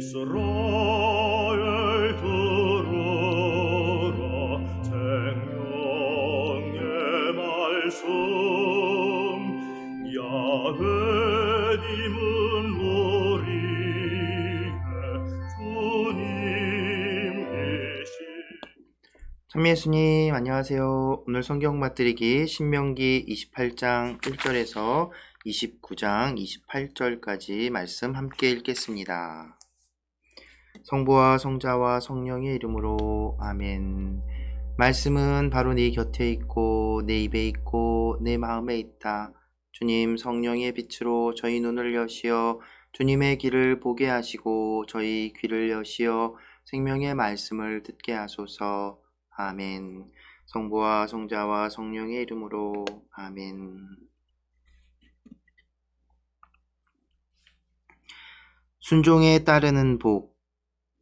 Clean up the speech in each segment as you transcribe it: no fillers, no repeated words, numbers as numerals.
이스라엘 들으라 생명의 말씀 야훼님은 우리의 주님이시. 참 예수님 안녕하세요. 오늘 성경 맛들이기 신명기 28장 1절에서 29장 28절까지 말씀 함께 읽겠습니다. 성부와 성자와 성령의 이름으로 아멘. 말씀은 바로 네 곁에 있고 내 입에 있고 내 마음에 있다. 주님 성령의 빛으로 저희 눈을 여시어 주님의 길을 보게 하시고 저희 귀를 여시어 생명의 말씀을 듣게 하소서. 아멘. 성부와 성자와 성령의 이름으로 아멘. 순종에 따르는 복.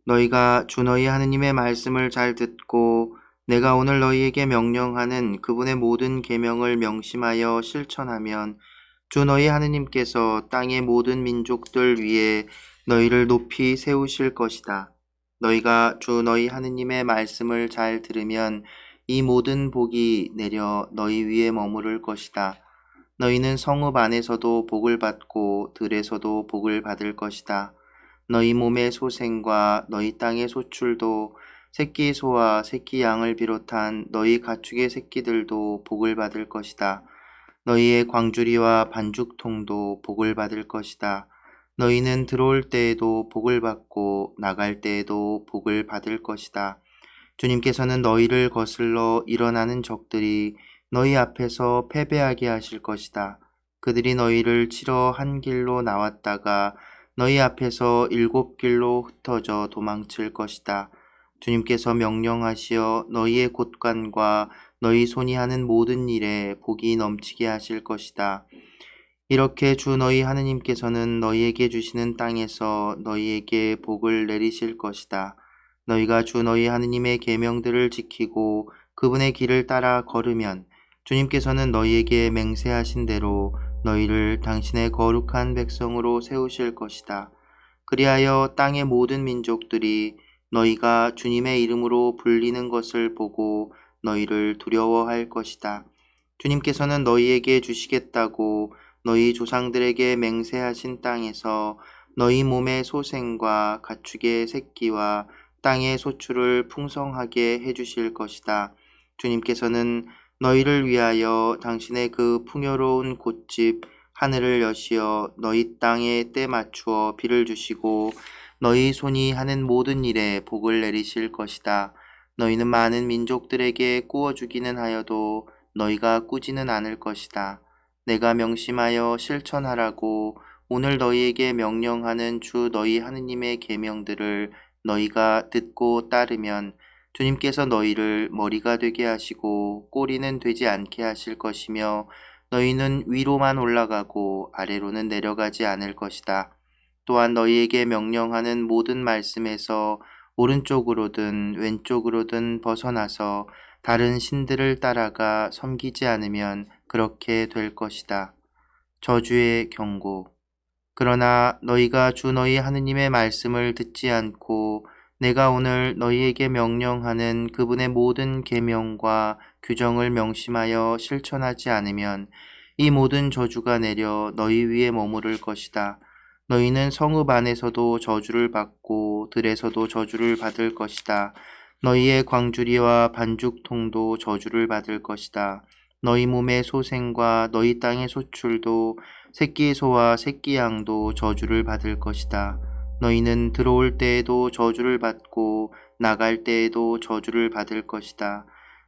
너희가 주 너희 하느님의 말씀을 잘 듣고 내가 오늘 너희에게 명령하는 그분의 모든 계명을 명심하여 실천하면 주 너희 하느님께서 땅의 모든 민족들 위에 너희를 높이 세우실 것이다. 너희가 주 너희 하느님의 말씀을 잘 들으면 이 모든 복이 내려 너희 위에 머무를 것이다. 너희는 성읍 안에서도 복을 받고 들에서도 복을 받을 것이다. 너희 몸의 소생과 너희 땅의 소출도 새끼 소와 새끼 양을 비롯한 너희 가축의 새끼들도 복을 받을 것이다. 너희의 광주리와 반죽통도 복을 받을 것이다. 너희는 들어올 때에도 복을 받고 나갈 때에도 복을 받을 것이다. 주님께서는 너희를 거슬러 일어나는 적들이 너희 앞에서 패배하게 하실 것이다. 그들이 너희를 치러 한 길로 나왔다가 너희 앞에서 7길로 흩어져 도망칠 것이다. 주님께서 명령하시어 너희의 곳간과 너희 손이 하는 모든 일에 복이 넘치게 하실 것이다. 이렇게 주 너희 하느님께서는 너희에게 주시는 땅에서 너희에게 복을 내리실 것이다. 너희가 주 너희 하느님의 계명들을 지키고 그분의 길을 따라 걸으면 주님께서는 너희에게 맹세하신 대로 너희를 당신의 거룩한 백성으로 세우실 것이다. 그리하여 땅의 모든 민족들이 너희가 주님의 이름으로 불리는 것을 보고 너희를 두려워할 것이다. 주님께서는 너희에게 주시겠다고 너희 조상들에게 맹세하신 땅에서 너희 몸의 소생과 가축의 새끼와 땅의 소출을 풍성하게 해주실 것이다. 주님께서는 너희를 위하여 당신의 그 풍요로운 곳집 하늘을 여시어 너희 땅에 때 맞추어 비를 주시고 너희 손이 하는 모든 일에 복을 내리실 것이다. 너희는 많은 민족들에게 꾸어주기는 하여도 너희가 꾸지는 않을 것이다. 내가 명심하여 실천하라고 오늘 너희에게 명령하는 주 너희 하느님의 계명들을 너희가 듣고 따르면 주님께서 너희를 머리가 되게 하시고 꼬리는 되지 않게 하실 것이며 너희는 위로만 올라가고 아래로는 내려가지 않을 것이다. 또한 너희에게 명령하는 모든 말씀에서 오른쪽으로든 왼쪽으로든 벗어나서 다른 신들을 따라가 섬기지 않으면 그렇게 될 것이다. 저주의 경고. 그러나 너희가 주 너희 하느님의 말씀을 듣지 않고 내가 오늘 너희에게 명령하는 그분의 모든 계명과 규정을 명심하여 실천하지 않으면 이 모든 저주가 내려 너희 위에 머무를 것이다. 너희는 성읍 안에서도 저주를 받고 들에서도 저주를 받을 것이다. 너희의 광주리와 반죽통도 저주를 받을 것이다. 너희 몸의 소생과 너희 땅의 소출도 새끼 소와 새끼 양도 저주를 받을 것이다. 너희는 들어올 때에도 저주를 받고 나갈 때에도 저주를 받을 것이다.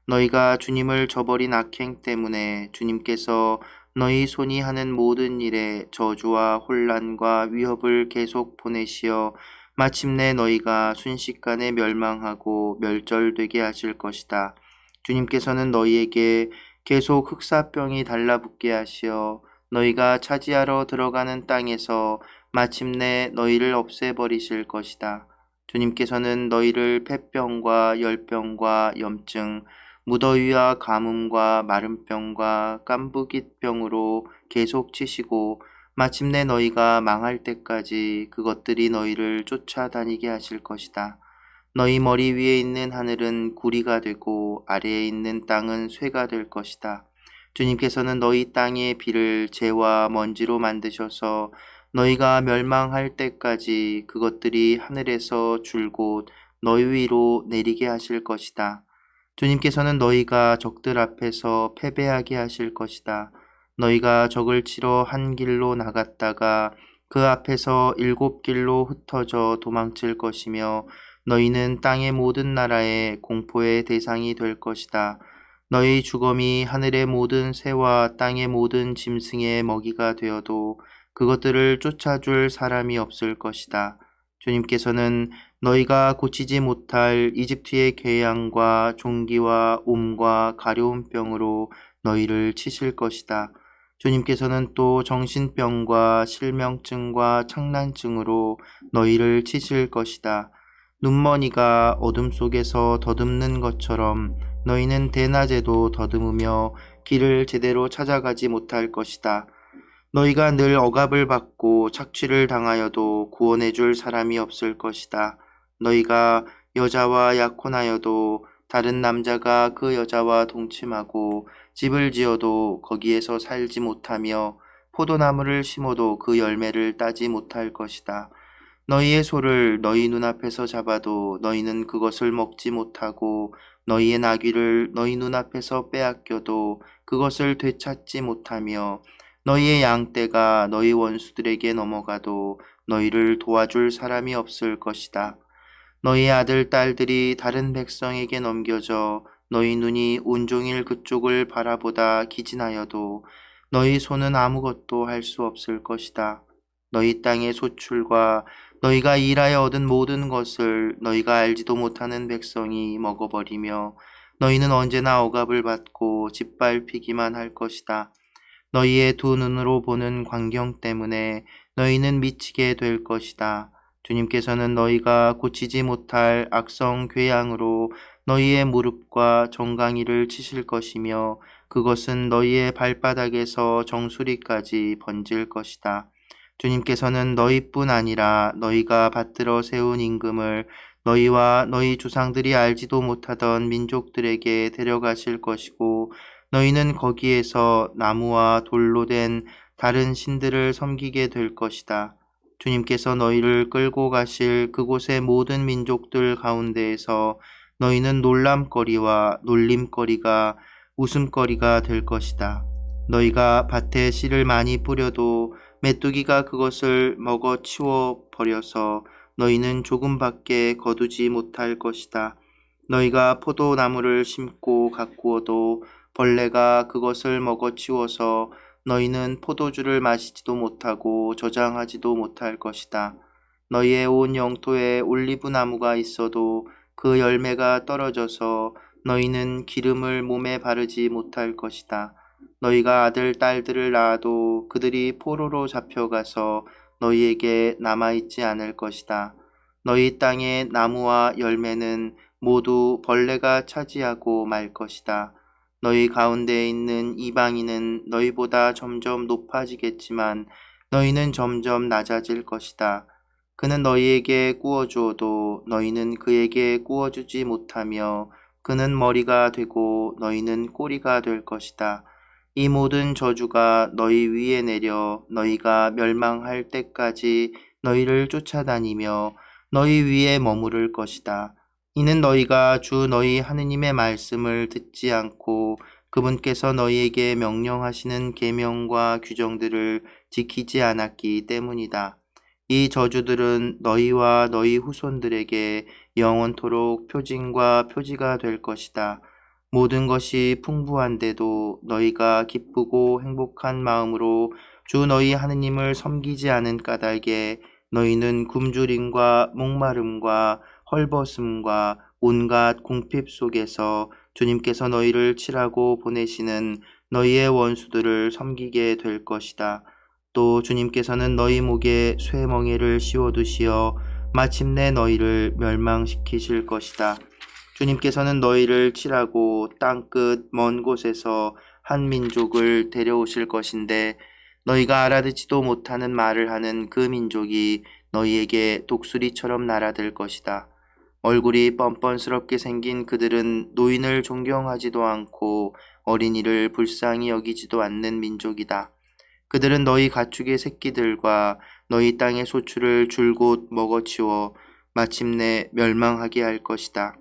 너희가 주님을 저버린 악행 때문에 주님께서 너희 손이 하는 모든 일에 저주와 혼란과 위협을 계속 보내시어 마침내 너희가 순식간에 멸망하고 멸절되게 하실 것이다. 주님께서는 너희에게 계속 흑사병이 달라붙게 하시어 너희가 차지하러 들어가는 땅에서 마침내 너희를 없애버리실 것이다. 주님께서는 너희를 폐병과 열병과 염증, 무더위와 가뭄과 마른병과 깐부깃병으로 계속 치시고 마침내 너희가 망할 때까지 그것들이 너희를 쫓아다니게 하실 것이다. 너희 머리 위에 있는 하늘은 구리가 되고 아래에 있는 땅은 쇠가 될 것이다. 주님께서는 너희 땅의 비를 재와 먼지로 만드셔서 너희가 멸망할 때까지 그것들이 하늘에서 줄곧 너희 위로 내리게 하실 것이다. 주님께서는 너희가 적들 앞에서 패배하게 하실 것이다. 너희가 적을 치러 한 길로 나갔다가 그 앞에서 7길로 흩어져 도망칠 것이며 너희는 땅의 모든 나라의 공포의 대상이 될 것이다. 너희 주검이 하늘의 모든 새와 땅의 모든 짐승의 먹이가 되어도 그것들을 쫓아줄 사람이 없을 것이다. 주님께서는 너희가 고치지 못할 이집트의 괴양과 종기와 옴과 가려운 병으로 너희를 치실 것이다. 주님께서는 또 정신병과 실명증과 창난증으로 너희를 치실 것이다. 눈머니가 어둠 속에서 더듬는 것처럼 너희는 대낮에도 더듬으며 길을 제대로 찾아가지 못할 것이다. 너희가 늘 억압을 받고 착취를 당하여도 구원해 줄 사람이 없을 것이다. 너희가 여자와 약혼하여도 다른 남자가 그 여자와 동침하고 집을 지어도 거기에서 살지 못하며 포도나무를 심어도 그 열매를 따지 못할 것이다. 너희의 소를 너희 눈앞에서 잡아도 너희는 그것을 먹지 못하고 너희의 나귀를 너희 눈앞에서 빼앗겨도 그것을 되찾지 못하며 너희의 양떼가 너희 원수들에게 넘어가도 너희를 도와줄 사람이 없을 것이다. 너희의 아들, 딸들이 다른 백성에게 넘겨져 너희 눈이 온종일 그쪽을 바라보다 기진하여도 너희 손은 아무것도 할 수 없을 것이다. 너희 땅의 소출과 너희가 일하여 얻은 모든 것을 너희가 알지도 못하는 백성이 먹어버리며 너희는 언제나 억압을 받고 짓밟히기만 할 것이다. 너희의 두 눈으로 보는 광경 때문에 너희는 미치게 될 것이다. 주님께서는 너희가 고치지 못할 악성 궤양으로 너희의 무릎과 정강이를 치실 것이며 그것은 너희의 발바닥에서 정수리까지 번질 것이다. 주님께서는 너희뿐 아니라 너희가 받들어 세운 임금을 너희와 너희 조상들이 알지도 못하던 민족들에게 데려가실 것이고 너희는 거기에서 나무와 돌로 된 다른 신들을 섬기게 될 것이다. 주님께서 너희를 끌고 가실 그곳의 모든 민족들 가운데에서 너희는 놀람거리와 놀림거리가 웃음거리가 될 것이다. 너희가 밭에 씨를 많이 뿌려도 메뚜기가 그것을 먹어 치워 버려서 너희는 조금밖에 거두지 못할 것이다. 너희가 포도나무를 심고 가꾸어도 벌레가 그것을 먹어 치워서 너희는 포도주를 마시지도 못하고 저장하지도 못할 것이다. 너희의 온 영토에 올리브 나무가 있어도 그 열매가 떨어져서 너희는 기름을 몸에 바르지 못할 것이다. 너희가 아들, 딸들을 낳아도 그들이 포로로 잡혀가서 너희에게 남아있지 않을 것이다. 너희 땅의 나무와 열매는 모두 벌레가 차지하고 말 것이다. 너희 가운데 있는 이방인은 너희보다 점점 높아지겠지만 너희는 점점 낮아질 것이다. 그는 너희에게 구워주어도 너희는 그에게 구워주지 못하며 그는 머리가 되고 너희는 꼬리가 될 것이다. 이 모든 저주가 너희 위에 내려 너희가 멸망할 때까지 너희를 쫓아다니며 너희 위에 머무를 것이다. 이는 너희가 주 너희 하느님의 말씀을 듣지 않고 그분께서 너희에게 명령하시는 계명과 규정들을 지키지 않았기 때문이다. 이 저주들은 너희와 너희 후손들에게 영원토록 표징과 표지가 될 것이다. 모든 것이 풍부한데도 너희가 기쁘고 행복한 마음으로 주 너희 하느님을 섬기지 않은 까닭에 너희는 굶주림과 목마름과 헐벗음과 온갖 궁핍 속에서 주님께서 너희를 치라고 보내시는 너희의 원수들을 섬기게 될 것이다. 또 주님께서는 너희 목에 쇠멍에를 씌워두시어 마침내 너희를 멸망시키실 것이다. 주님께서는 너희를 치라고 땅끝 먼 곳에서 한 민족을 데려오실 것인데 너희가 알아듣지도 못하는 말을 하는 그 민족이 너희에게 독수리처럼 날아들 것이다. 얼굴이 뻔뻔스럽게 생긴 그들은 노인을 존경하지도 않고 어린이를 불쌍히 여기지도 않는 민족이다. 그들은 너희 가축의 새끼들과 너희 땅의 소출을 줄곧 먹어치워 마침내 멸망하게 할 것이다.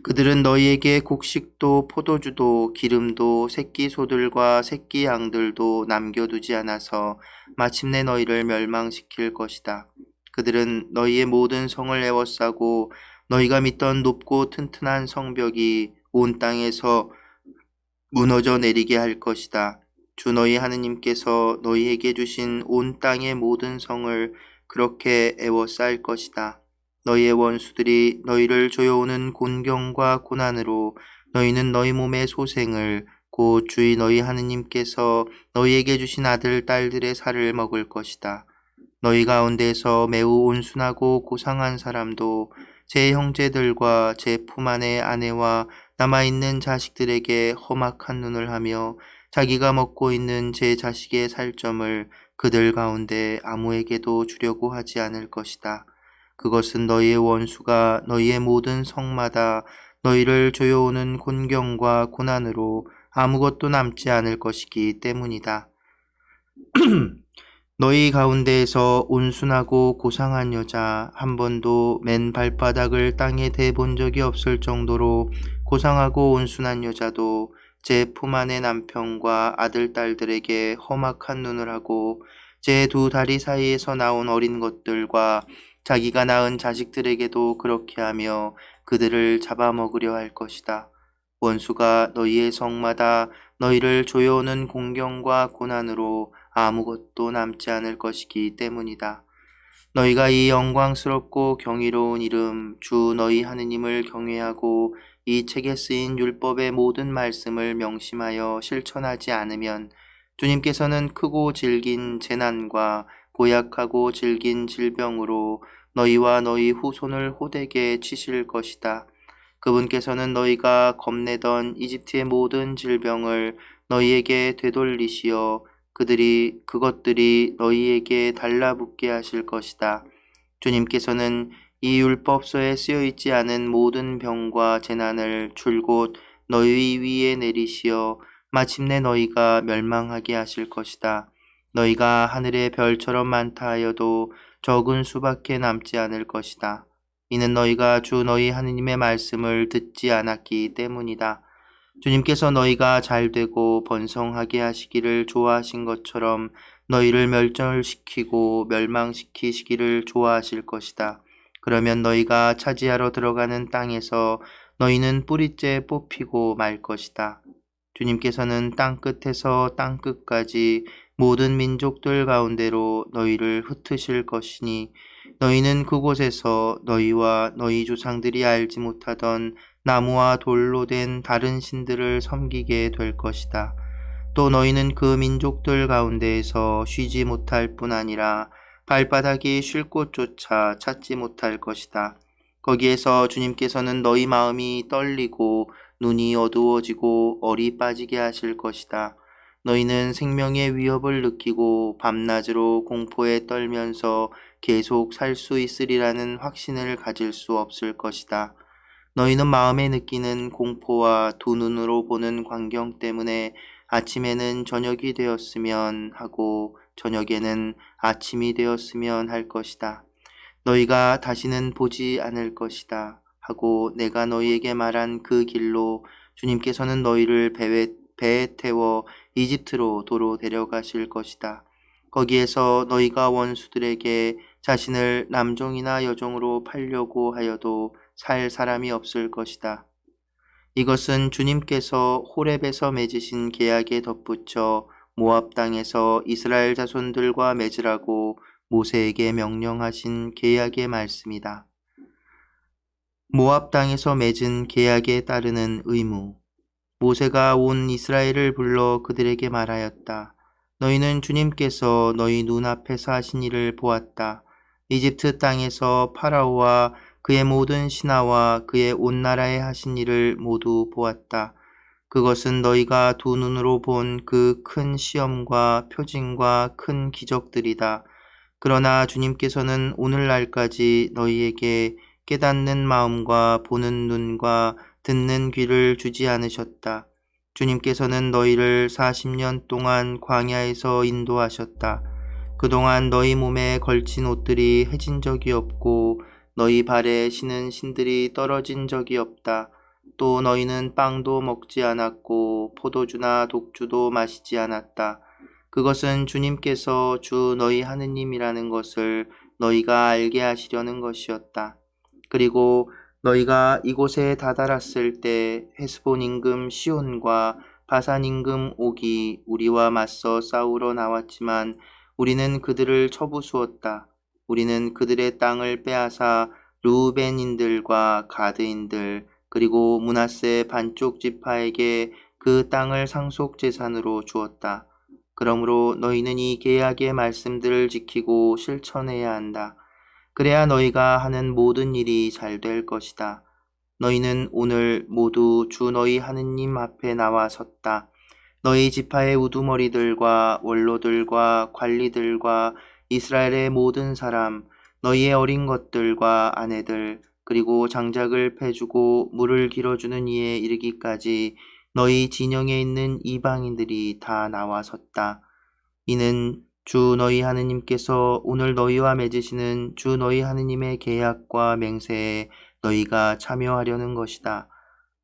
그들은 너희에게 곡식도 포도주도 기름도 새끼 소들과 새끼 양들도 남겨두지 않아서 마침내 너희를 멸망시킬 것이다. 그들은 너희의 모든 성을 에워싸고 너희가 믿던 높고 튼튼한 성벽이 온 땅에서 무너져 내리게 할 것이다. 주 너희 하느님께서 너희에게 주신 온 땅의 모든 성을 그렇게 에워쌀 것이다. 너희의 원수들이 너희를 조여오는 곤경과 고난으로 너희는 너희 몸의 소생을 곧 주의 너희 하느님께서 너희에게 주신 아들 딸들의 살을 먹을 것이다. 너희 가운데서 매우 온순하고 고상한 사람도 제 형제들과 제 품 안의 아내와 남아있는 자식들에게 험악한 눈을 하며 자기가 먹고 있는 제 자식의 살점을 그들 가운데 아무에게도 주려고 하지 않을 것이다. 그것은 너희의 원수가 너희의 모든 성마다 너희를 조여오는 곤경과 고난으로 아무것도 남지 않을 것이기 때문이다. 너희 가운데에서 온순하고 고상한 여자 한 번도 맨 발바닥을 땅에 대본 적이 없을 정도로 고상하고 온순한 여자도 제 품 안의 남편과 아들 딸들에게 험악한 눈을 하고 제 두 다리 사이에서 나온 어린 것들과 자기가 낳은 자식들에게도 그렇게 하며 그들을 잡아먹으려 할 것이다. 원수가 너희의 성마다 너희를 조여오는 공경과 고난으로 아무것도 남지 않을 것이기 때문이다. 너희가 이 영광스럽고 경이로운 이름 주 너희 하느님을 경외하고 이 책에 쓰인 율법의 모든 말씀을 명심하여 실천하지 않으면 주님께서는 크고 질긴 재난과 고약하고 질긴 질병으로 너희와 너희 후손을 호되게 치실 것이다. 그분께서는 너희가 겁내던 이집트의 모든 질병을 너희에게 되돌리시어 그것들이 너희에게 달라붙게 하실 것이다. 주님께서는 이 율법서에 쓰여있지 않은 모든 병과 재난을 줄곧 너희 위에 내리시어 마침내 너희가 멸망하게 하실 것이다. 너희가 하늘의 별처럼 많다 하여도 적은 수밖에 남지 않을 것이다. 이는 너희가 주 너희 하느님의 말씀을 듣지 않았기 때문이다. 주님께서 너희가 잘되고 번성하게 하시기를 좋아하신 것처럼 너희를 멸절시키고 멸망시키시기를 좋아하실 것이다. 그러면 너희가 차지하러 들어가는 땅에서 너희는 뿌리째 뽑히고 말 것이다. 주님께서는 땅끝에서 땅끝까지 모든 민족들 가운데로 너희를 흩으실 것이니 너희는 그곳에서 너희와 너희 조상들이 알지 못하던 나무와 돌로 된 다른 신들을 섬기게 될 것이다. 또 너희는 그 민족들 가운데에서 쉬지 못할 뿐 아니라 발바닥이 쉴 곳조차 찾지 못할 것이다. 거기에서 주님께서는 너희 마음이 떨리고 눈이 어두워지고 얼이 빠지게 하실 것이다. 너희는 생명의 위협을 느끼고 밤낮으로 공포에 떨면서 계속 살 수 있으리라는 확신을 가질 수 없을 것이다. 너희는 마음에 느끼는 공포와 두 눈으로 보는 광경 때문에 아침에는 저녁이 되었으면 하고 저녁에는 아침이 되었으면 할 것이다. 너희가 다시는 보지 않을 것이다 하고 내가 너희에게 말한 그 길로 주님께서는 너희를 배에 태워 이집트로 도로 데려가실 것이다. 거기에서 너희가 원수들에게 자신을 남종이나 여종으로 팔려고 하여도 살 사람이 없을 것이다. 이것은 주님께서 호렙에서 맺으신 계약에 덧붙여 모압 땅에서 이스라엘 자손들과 맺으라고 모세에게 명령하신 계약의 말씀이다. 모압 땅에서 맺은 계약에 따르는 의무. 모세가 온 이스라엘을 불러 그들에게 말하였다. 너희는 주님께서 너희 눈앞에서 하신 일을 보았다. 이집트 땅에서 파라오와 그의 모든 신하와 그의 온 나라에 하신 일을 모두 보았다. 그것은 너희가 두 눈으로 본 그 큰 시험과 표징과 큰 기적들이다. 그러나 주님께서는 오늘날까지 너희에게 깨닫는 마음과 보는 눈과 듣는 귀를 주지 않으셨다. 주님께서는 너희를 40년 동안 광야에서 인도하셨다. 그동안 너희 몸에 걸친 옷들이 해진 적이 없고 너희 발에 신은 신들이 떨어진 적이 없다. 또 너희는 빵도 먹지 않았고 포도주나 독주도 마시지 않았다. 그것은 주님께서 주 너희 하느님이라는 것을 너희가 알게 하시려는 것이었다. 그리고 너희가 이곳에 다다랐을 때 헤스본 임금 시온과 바산 임금 옥이 우리와 맞서 싸우러 나왔지만 우리는 그들을 쳐부수었다. 우리는 그들의 땅을 빼앗아 루벤인들과 가드인들 그리고 므낫세 반쪽 지파에게 그 땅을 상속 재산으로 주었다. 그러므로 너희는 이 계약의 말씀들을 지키고 실천해야 한다. 그래야 너희가 하는 모든 일이 잘 될 것이다. 너희는 오늘 모두 주 너희 하느님 앞에 나와 섰다. 너희 지파의 우두머리들과 원로들과 관리들과 이스라엘의 모든 사람, 너희의 어린 것들과 아내들, 그리고 장작을 패주고 물을 길어주는 이에 이르기까지 너희 진영에 있는 이방인들이 다 나와 섰다. 이는 주 너희 하느님께서 오늘 너희와 맺으시는 주 너희 하느님의 계약과 맹세에 너희가 참여하려는 것이다.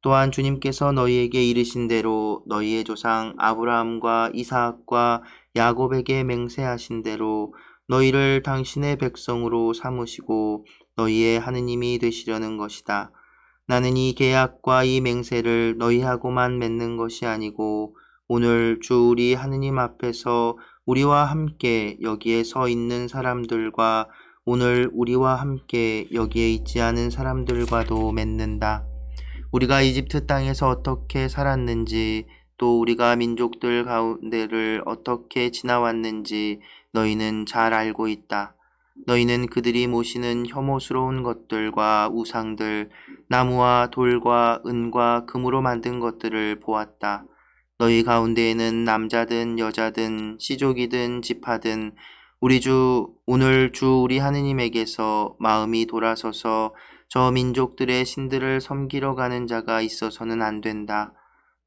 또한 주님께서 너희에게 이르신 대로 너희의 조상 아브라함과 이삭과 야곱에게 맹세하신 대로 너희를 당신의 백성으로 삼으시고 너희의 하느님이 되시려는 것이다. 나는 이 계약과 이 맹세를 너희하고만 맺는 것이 아니고 오늘 주 우리 하느님 앞에서 우리와 함께 여기에 서 있는 사람들과 오늘 우리와 함께 여기에 있지 않은 사람들과도 맺는다. 우리가 이집트 땅에서 어떻게 살았는지 또 우리가 민족들 가운데를 어떻게 지나왔는지 너희는 잘 알고 있다. 너희는 그들이 모시는 혐오스러운 것들과 우상들, 나무와 돌과 은과 금으로 만든 것들을 보았다. 너희 가운데에는 남자든 여자든 시족이든 지파든 오늘 주 우리 하느님에게서 마음이 돌아서서 저 민족들의 신들을 섬기러 가는 자가 있어서는 안 된다.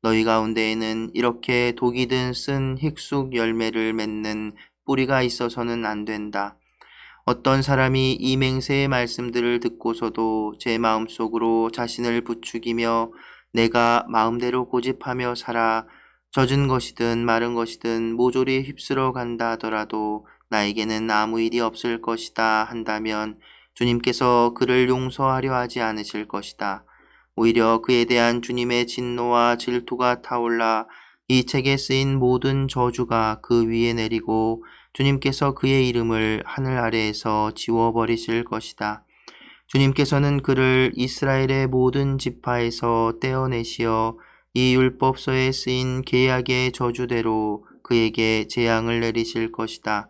너희 가운데에는 이렇게 독이 든 쓴 힉숙 열매를 맺는 뿌리가 있어서는 안 된다. 어떤 사람이 이 맹세의 말씀들을 듣고서도 제 마음속으로 자신을 부추기며 내가 마음대로 고집하며 살아 젖은 것이든 마른 것이든 모조리 휩쓸어 간다 하더라도 나에게는 아무 일이 없을 것이다 한다면 주님께서 그를 용서하려 하지 않으실 것이다. 오히려 그에 대한 주님의 진노와 질투가 타올라 이 책에 쓰인 모든 저주가 그 위에 내리고 주님께서 그의 이름을 하늘 아래에서 지워버리실 것이다. 주님께서는 그를 이스라엘의 모든 지파에서 떼어내시어 이 율법서에 쓰인 계약의 저주대로 그에게 재앙을 내리실 것이다.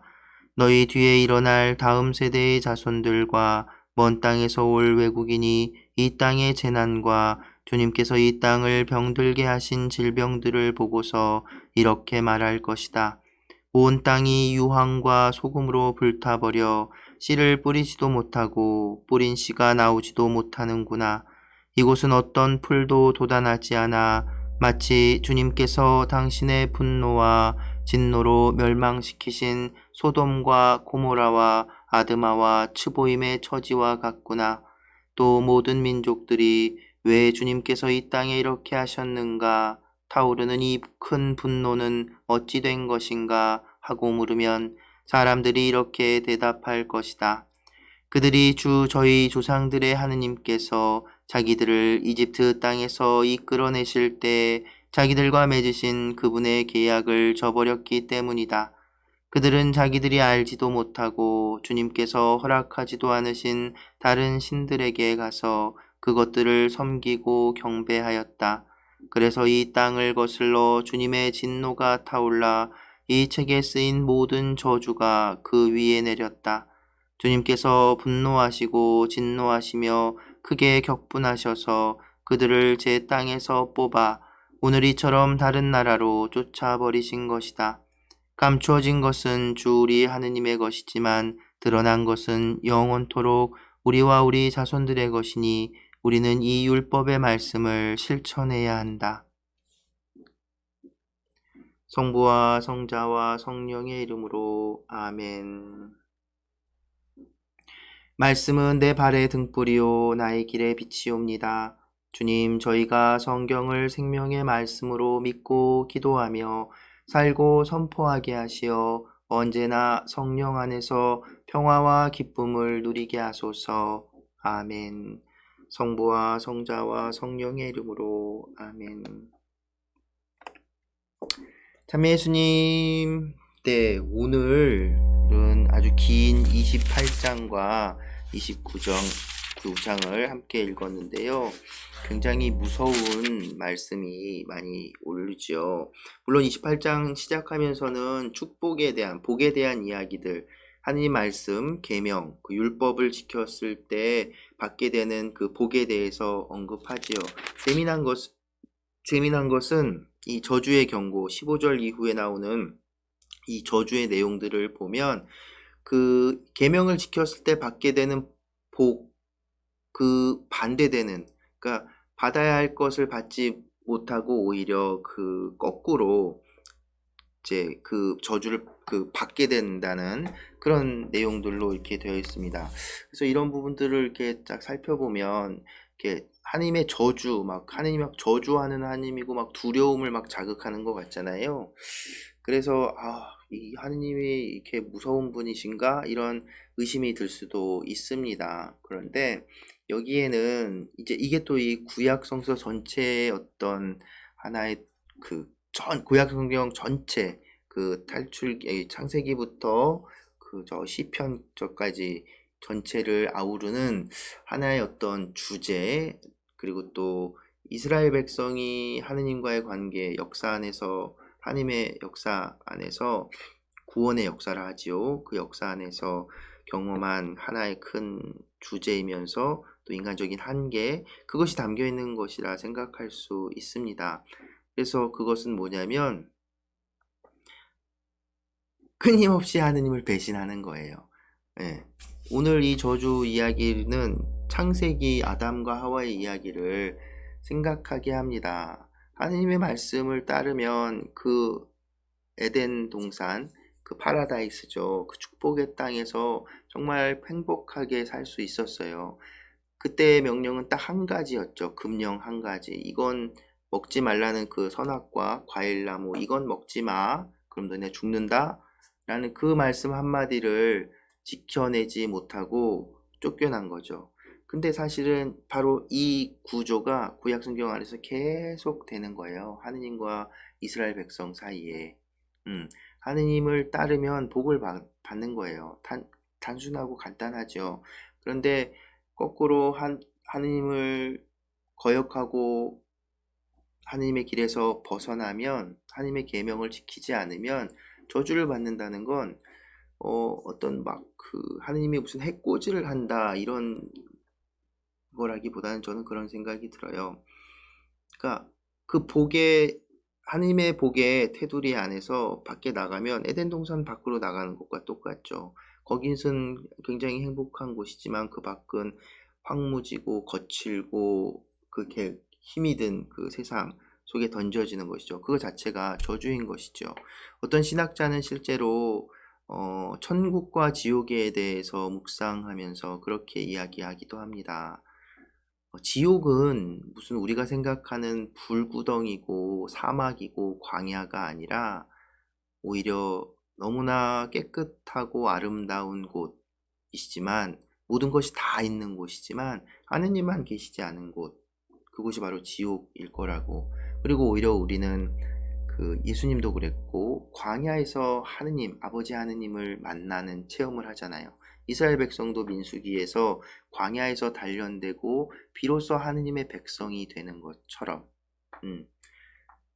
너희 뒤에 일어날 다음 세대의 자손들과 먼 땅에서 올 외국인이 이 땅의 재난과 주님께서 이 땅을 병들게 하신 질병들을 보고서 이렇게 말할 것이다. 온 땅이 유황과 소금으로 불타버려 씨를 뿌리지도 못하고 뿌린 씨가 나오지도 못하는구나. 이곳은 어떤 풀도 돋아나지 않아 마치 주님께서 당신의 분노와 진노로 멸망시키신 소돔과 고모라와 아드마와 츠보임의 처지와 같구나. 또 모든 민족들이 왜 주님께서 이 땅에 이렇게 하셨는가? 타오르는 이 큰 분노는 어찌 된 것인가? 하고 물으면 사람들이 이렇게 대답할 것이다. 그들이 저희 조상들의 하느님께서 자기들을 이집트 땅에서 이끌어내실 때 자기들과 맺으신 그분의 계약을 저버렸기 때문이다. 그들은 자기들이 알지도 못하고 주님께서 허락하지도 않으신 다른 신들에게 가서 그것들을 섬기고 경배하였다. 그래서 이 땅을 거슬러 주님의 진노가 타올라 이 책에 쓰인 모든 저주가 그 위에 내렸다. 주님께서 분노하시고 진노하시며 크게 격분하셔서 그들을 제 땅에서 뽑아 오늘 이처럼 다른 나라로 쫓아버리신 것이다. 감추어진 것은 주 우리 하느님의 것이지만 드러난 것은 영원토록 우리와 우리 자손들의 것이니 우리는 이 율법의 말씀을 실천해야 한다. 성부와 성자와 성령의 이름으로 아멘. 말씀은 내 발의 등불이요 나의 길의 빛이옵니다. 주님, 저희가 성경을 생명의 말씀으로 믿고 기도하며 살고 선포하게 하시어 언제나 성령 안에서 평화와 기쁨을 누리게 하소서. 아멘. 성부와 성자와 성령의 이름으로 아멘. 참 예수님, 네, 오늘은 아주 긴 28장과 29장을 함께 읽었는데요. 굉장히 무서운 말씀이 많이 오르죠. 물론 28장 시작하면서는 축복에 대한, 복에 대한 이야기들, 하느님 말씀, 계명, 그 율법을 지켰을 때 받게 되는 그 복에 대해서 언급하지요. 재미난 것은 이 저주의 경고, 15절 이후에 나오는 이 저주의 내용들을 보면 그 계명을 지켰을 때 받게 되는 복, 그 반대되는, 그러니까 받아야 할 것을 받지 못하고 오히려 그 거꾸로 이제 그 저주를 받게 된다는 그런 내용들로 이렇게 되어 있습니다. 그래서 이런 부분들을 이렇게 딱 살펴보면 이렇게 하나님의 저주, 하나님이 막 저주하는 하나님이고 막 두려움을 막 자극하는 것 같잖아요. 그래서 이 하나님이 이렇게 무서운 분이신가 이런 의심이 들 수도 있습니다. 그런데 여기에는 이제 이게 또 이 구약 성서 전체의 어떤 하나의 구약 성경 전체 창세기부터 시편까지 전체를 아우르는 하나의 어떤 주제, 그리고 또 이스라엘 백성이 하느님과의 관계, 역사 안에서, 하나님의 역사 안에서 구원의 역사를 하지요. 그 역사 안에서 경험한 하나의 큰 주제이면서 또 인간적인 한계, 그것이 담겨 있는 것이라 생각할 수 있습니다. 그래서 그것은 뭐냐면 끊임없이 하느님을 배신하는 거예요. 예. 오늘 이 저주 이야기는 창세기 아담과 하와의 이야기를 생각하게 합니다. 하느님의 말씀을 따르면 그 에덴 동산, 그 파라다이스죠. 그 축복의 땅에서 정말 행복하게 살 수 있었어요. 그때의 명령은 딱 한 가지였죠. 금령 한 가지. 이건 먹지 말라는 그 선악과 과일나무, 이건 먹지 마. 그럼 너네 죽는다. 라는 그 말씀 한마디를 지켜내지 못하고 쫓겨난 거죠. 근데 사실은 바로 이 구조가 구약 성경 안에서 계속 되는 거예요. 하느님과 이스라엘 백성 사이에. 하느님을 따르면 복을 받는 거예요. 단순하고 간단하죠. 그런데 거꾸로 하느님을 거역하고 하느님의 길에서 벗어나면, 하느님의 계명을 지키지 않으면 저주를 받는다는 건 어떤 하느님이 무슨 해코지를 한다 이런 거라기보다는 저는 그런 생각이 들어요. 그러니까 그 하느님의 복의 테두리 안에서 밖에 나가면 에덴 동산 밖으로 나가는 것과 똑같죠. 거기는 굉장히 행복한 곳이지만 그 밖은 황무지고 거칠고 그렇게 힘이 든 그 세상 속에 던져지는 것이죠. 그거 자체가 저주인 것이죠. 어떤 신학자는 실제로 천국과 지옥에 대해서 묵상하면서 그렇게 이야기하기도 합니다. 지옥은 무슨 우리가 생각하는 불구덩이고 사막이고 광야가 아니라 오히려 너무나 깨끗하고 아름다운 곳이지만, 모든 것이 다 있는 곳이지만 하느님만 계시지 않은 곳, 그곳이 바로 지옥일 거라고. 그리고 오히려 우리는 예수님도 그랬고 광야에서 하느님, 아버지 하느님을 만나는 체험을 하잖아요. 이스라엘 백성도 민수기에서 광야에서 단련되고 비로소 하느님의 백성이 되는 것처럼.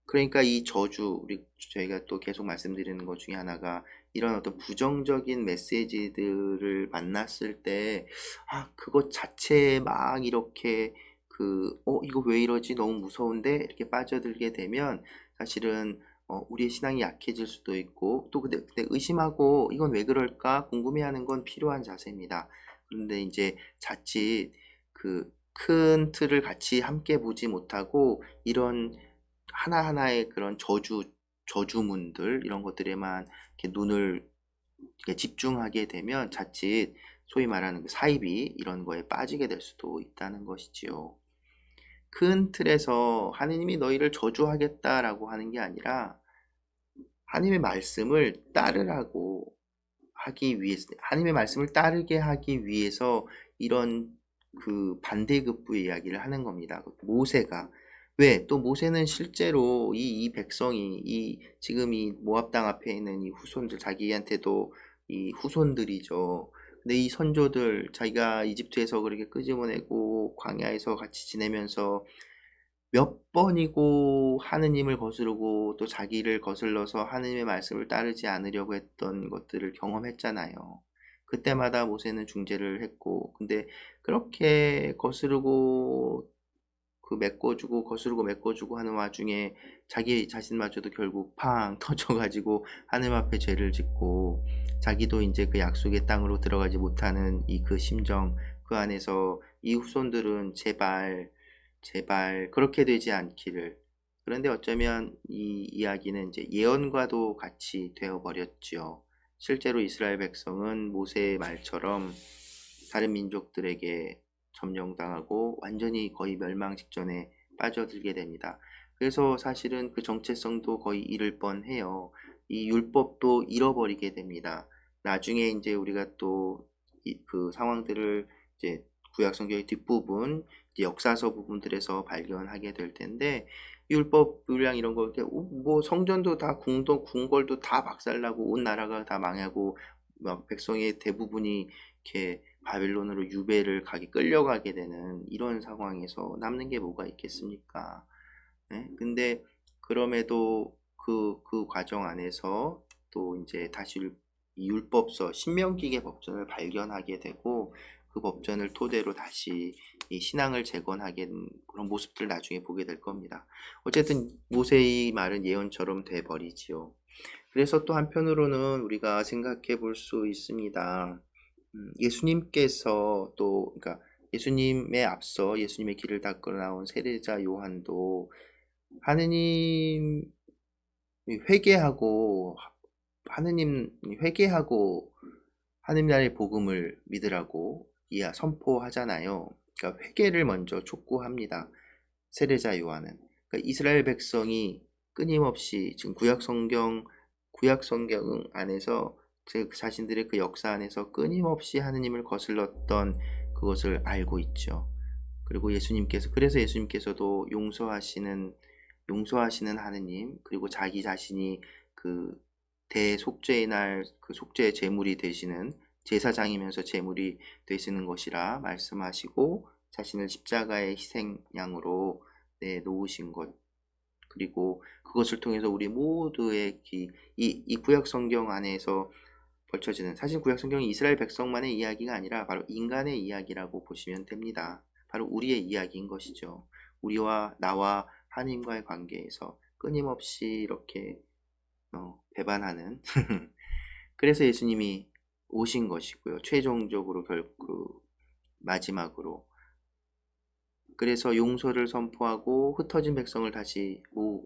그러니까 이 저주, 저희가 또 계속 말씀드리는 것 중에 하나가 이런 어떤 부정적인 메시지들을 만났을 때 그것 자체에 막 이렇게 이거 왜 이러지? 너무 무서운데? 이렇게 빠져들게 되면 사실은 우리의 신앙이 약해질 수도 있고, 또 근데 의심하고 이건 왜 그럴까? 궁금해하는 건 필요한 자세입니다. 그런데 이제 자칫 그 큰 틀을 같이 함께 보지 못하고 이런 하나하나의 그런 저주문들, 이런 것들에만 이렇게 눈을 이렇게 집중하게 되면 자칫 소위 말하는 그 사이비 이런 거에 빠지게 될 수도 있다는 것이지요. 큰 틀에서 하느님이 너희를 저주하겠다라고 하는 게 아니라 하나님의 말씀을 따르라고 하기 위해서, 하나님의 말씀을 따르게 하기 위해서 이런 그 반대급부의 이야기를 하는 겁니다. 모세가 왜 또 모세는 실제로 이 백성이 지금 이 모압 땅 앞에 있는 이 후손들, 자기한테도 이 후손들이죠. 근데 이 선조들, 자기가 이집트에서 그렇게 끄집어내고 광야에서 같이 지내면서 몇 번이고 하느님을 거스르고 또 자기를 거슬러서 하느님의 말씀을 따르지 않으려고 했던 것들을 경험했잖아요. 그때마다 모세는 중재를 했고, 근데 그렇게 거스르고 메꿔주고 거스르고 메꿔주고 하는 와중에 자기 자신마저도 결국 팡 터져가지고 하느님 앞에 죄를 짓고, 자기도 이제 그 약속의 땅으로 들어가지 못하는 그 심정, 그 안에서 이 후손들은 제발 그렇게 되지 않기를. 그런데 어쩌면 이 이야기는 이제 예언과도 같이 되어버렸지요. 실제로 이스라엘 백성은 모세의 말처럼 다른 민족들에게 점령당하고 완전히 거의 멸망 직전에 빠져들게 됩니다. 그래서 사실은 그 정체성도 거의 잃을 뻔해요. 이 율법도 잃어버리게 됩니다. 나중에 이제 우리가 또 그 상황들을 이제 구약 성경의 뒷부분, 이제 역사서 부분들에서 발견하게 될 텐데, 율법, 율량 이런 거 이렇게 뭐 성전도 다 궁궐도 다 박살나고 온 나라가 다 망하고 막 백성의 대부분이 이렇게 바빌론으로 유배를 끌려가게 되는 이런 상황에서 남는 게 뭐가 있겠습니까? 네? 근데 그럼에도 그 과정 안에서 또 이제 다시 이 율법서, 신명기계 법전을 발견하게 되고, 그 법전을 토대로 다시 이 신앙을 재건하게 된 그런 모습들을 나중에 보게 될 겁니다. 어쨌든 모세의 말은 예언처럼 돼버리지요. 그래서 또 한편으로는 우리가 생각해 볼 수 있습니다. 예수님께서 또, 그러니까 예수님의 앞서 예수님의 길을 닦으러 나온 세례자 요한도 하느님 회개하고 회개하고 하느님 나라의 복음을 믿으라고 선포하잖아요. 그러니까 회개를 먼저 촉구합니다. 세례자 요한은. 그러니까 이스라엘 백성이 끊임없이 지금 구약 성경 안에서 자신들의 그 역사 안에서 끊임없이 하느님을 거슬렀던 그것을 알고 있죠. 그리고 그래서 예수님께서도 용서하시는 하느님, 그리고 자기 자신이 그 대속죄의 날 그 속죄의 제물이 되시는 제사장이면서 제물이 되시는 것이라 말씀하시고, 자신을 십자가의 희생양으로 내놓으신 것, 그리고 그것을 통해서 우리 모두의 이 구약 성경 안에서 벌쳐지는, 사실 구약 성경이 이스라엘 백성만의 이야기가 아니라 바로 인간의 이야기라고 보시면 됩니다. 바로 우리의 이야기인 것이죠. 나와 하나님과의 관계에서 끊임없이 이렇게 배반하는 그래서 예수님이 오신 것이고요. 최종적으로 마지막으로 그래서 용서를 선포하고 흩어진 백성을 다시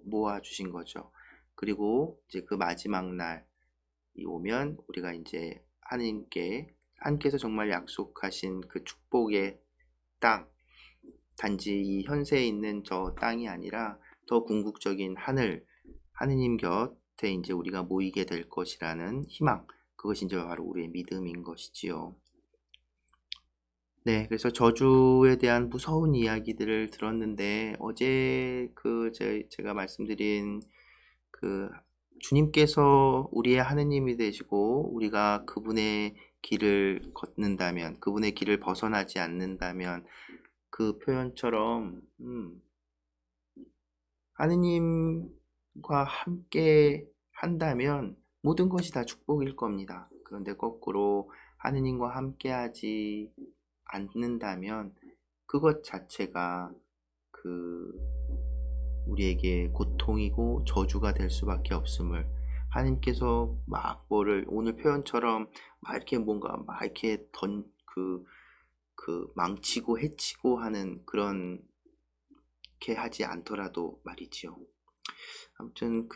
모아 주신 거죠. 그리고 이제 그 마지막 날이 오면 우리가 이제 하나님께서 정말 약속하신 그 축복의 땅, 단지 이 현세에 있는 저 땅이 아니라 더 궁극적인 하느님 곁에 이제 우리가 모이게 될 것이라는 희망, 그것이 이제 바로 우리의 믿음인 것이지요. 네, 그래서 저주에 대한 무서운 이야기들을 들었는데, 어제 제가 말씀드린 주님께서 우리의 하느님이 되시고 우리가 그분의 길을 걷는다면, 그분의 길을 벗어나지 않는다면, 그 표현처럼 하느님과 함께 한다면 모든 것이 다 축복일 겁니다. 그런데 거꾸로 하느님과 함께하지 않는다면 그것 자체가 우리에게 고통이고 저주가 될 수밖에 없음을, 하나님께서 막 뭐를 오늘 표현처럼 막 이렇게 뭔가 막 이렇게 망치고 해치고 하는 그런 게 하지 않더라도 말이지요. 아무튼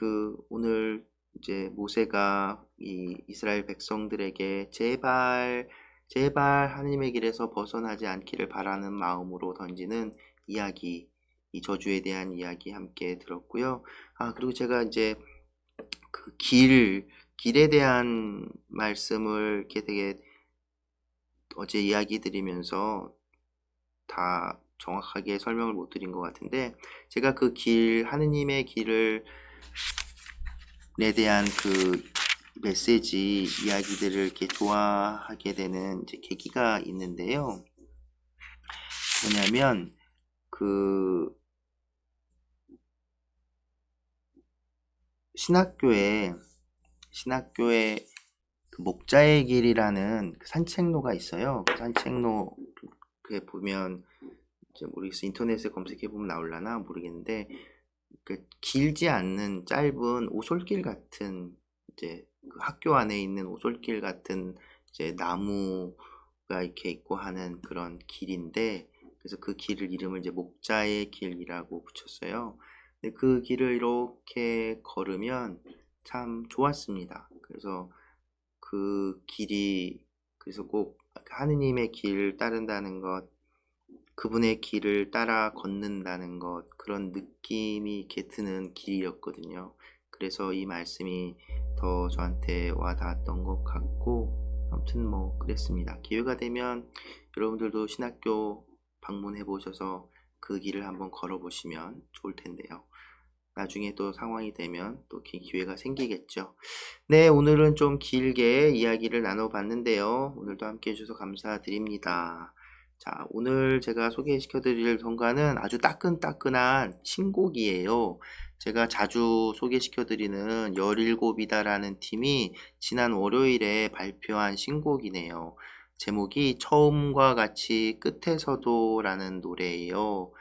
오늘 이제 모세가 이 이스라엘 백성들에게 제발 하나님의 길에서 벗어나지 않기를 바라는 마음으로 던지는 이야기, 이 저주에 대한 이야기 함께 들었고요. 그리고 제가 이제 길에 대한 말씀을 이렇게 되게 어제 이야기 드리면서 다 정확하게 설명을 못 드린 것 같은데, 제가 하느님의 길을 에 대한 메시지 이야기들을 이렇게 좋아하게 되는 이제 계기가 있는데요. 뭐냐면 신학교에 목자의 길이라는 산책로가 있어요. 산책로에 보면 이제 모르겠어요. 인터넷에 검색해 보면 나올라나 모르겠는데, 길지 않는 짧은 오솔길 같은, 이제 학교 안에 있는 오솔길 같은 이제 나무가 이렇게 있고 하는 그런 길인데, 그래서 그 길을 이름을 이제 목자의 길이라고 붙였어요. 근데 그 길을 이렇게 걸으면 참 좋았습니다. 그래서 그래서 꼭 하느님의 길 따른다는 것, 그분의 길을 따라 걷는다는 것, 그런 느낌이 이렇게 드는 길이었거든요. 그래서 이 말씀이 더 저한테 와닿았던 것 같고, 아무튼 뭐 그랬습니다. 기회가 되면 여러분들도 신학교 방문해 보셔서 그 길을 한번 걸어 보시면 좋을 텐데요. 나중에 또 상황이 되면 또 기회가 생기겠죠. 네, 오늘은 좀 길게 이야기를 나눠봤는데요. 오늘도 함께 해주셔서 감사드립니다. 자, 오늘 제가 소개시켜 드릴 성가는 아주 따끈따끈한 신곡이에요. 제가 자주 소개시켜 드리는 17이다라는 팀이 지난 월요일에 발표한 신곡이네요. 제목이 처음과 같이 끝에서도라는 노래예요.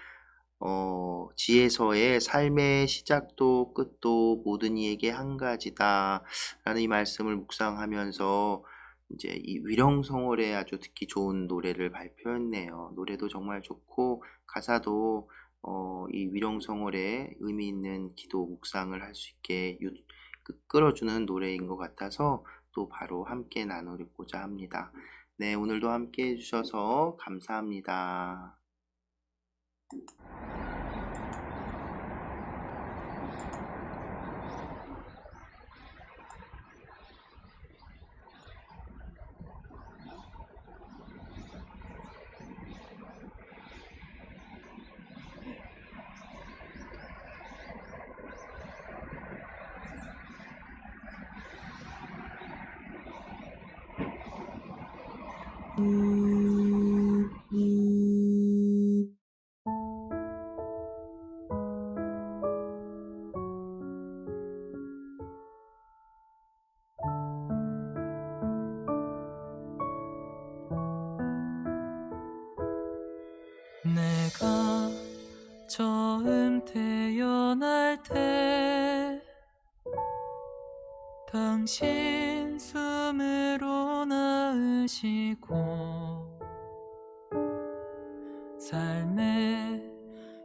지혜서의 삶의 시작도 끝도 모든 이에게 한 가지다 라는 이 말씀을 묵상하면서 이제 이 위령성월에 아주 듣기 좋은 노래를 발표했네요. 노래도 정말 좋고 가사도 이 위령성월에 의미 있는 기도 묵상을 할 수 있게 끌어주는 노래인 것 같아서 또 바로 함께 나누고자 합니다. 네, 오늘도 함께 해주셔서 감사합니다. 내가 처음 태어날 때 당신 숨으로 낳으시고 삶의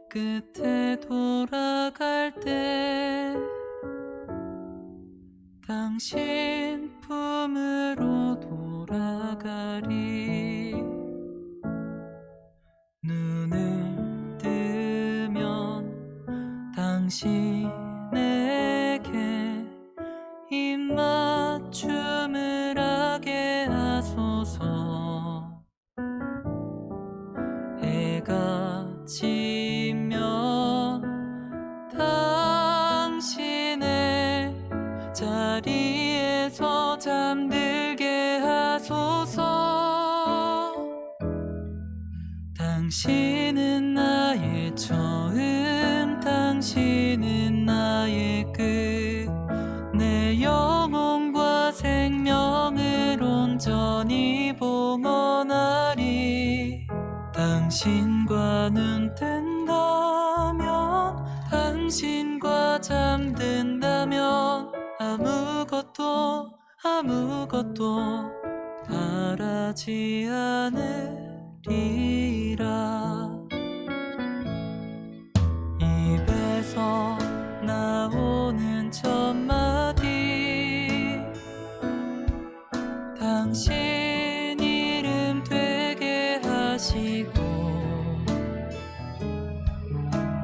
끝에 돌아갈 때 당신 품으로 돌아가리. 눈을 뜨면 당신에게 입맞춤을 하게 하소서. 해가 지면 당신의 자리에서 잠들게 하소서. 당신은 나의 처음, 당신은 나의 끝, 내 영혼과 생명을 온전히 봉헌하리. 당신과 눈 뜬다 당신과 잠든다면 아무것도 바라지 않으리라. 입에서 나오는 첫마디 당신 이름 되게 하시고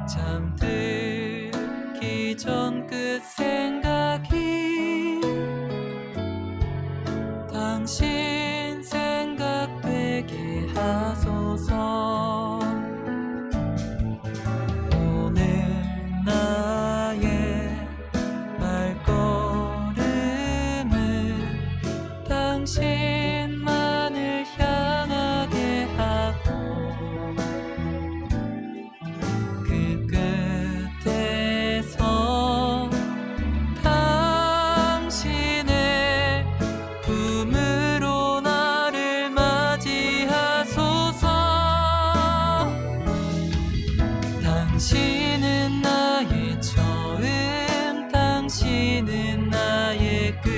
잠들기 전 끝 생각이 당신 생각되게 하소서. 오늘 나의 발걸음을 당신만을 향하게 하고 그 끝에서 당신의 품으로 나를 맞이하소서. 당신은 나의 처음, 당신은 나의 끝,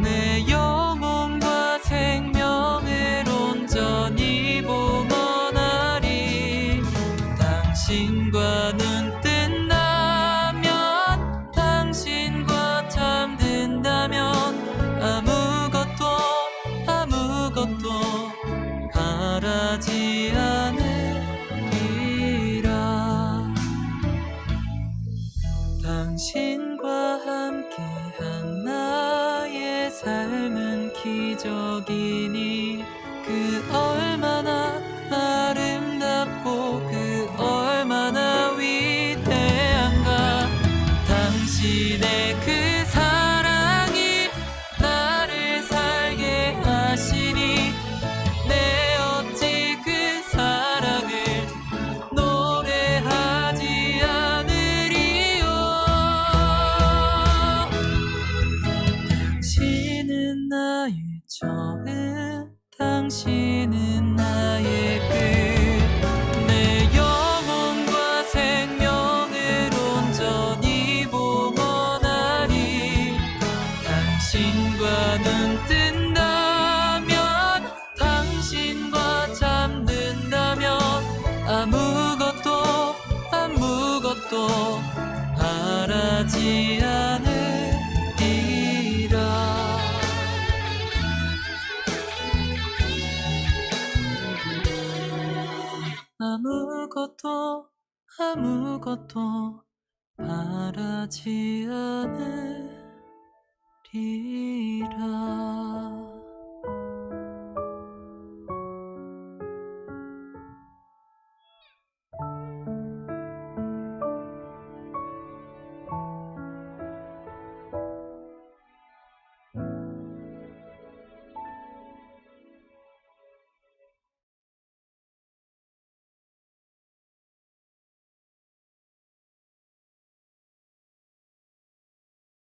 내 영혼과 생명을 온전히 봉헌하리. 당신과 눈 뜬다면, 당신과 잠든다면 아무것도 바라지 않으리라. 당신과 함께한 나의 삶은 기적이니 그 얼마나 아름답고 그 얼마나 위대한가. 당신의 그 사랑이 나를 살게 하시니 내 어찌 그 사랑을 노래하지 않으리요. 당신은 나의 처음, 당신은 나의 끝, 내 영혼과 생명을 온전히 봉헌하리. 당신과 눈 뜬다면, 당신과 잠든다면 아무것도 바라지 않으리라. 아무것도 바라지 않으리라.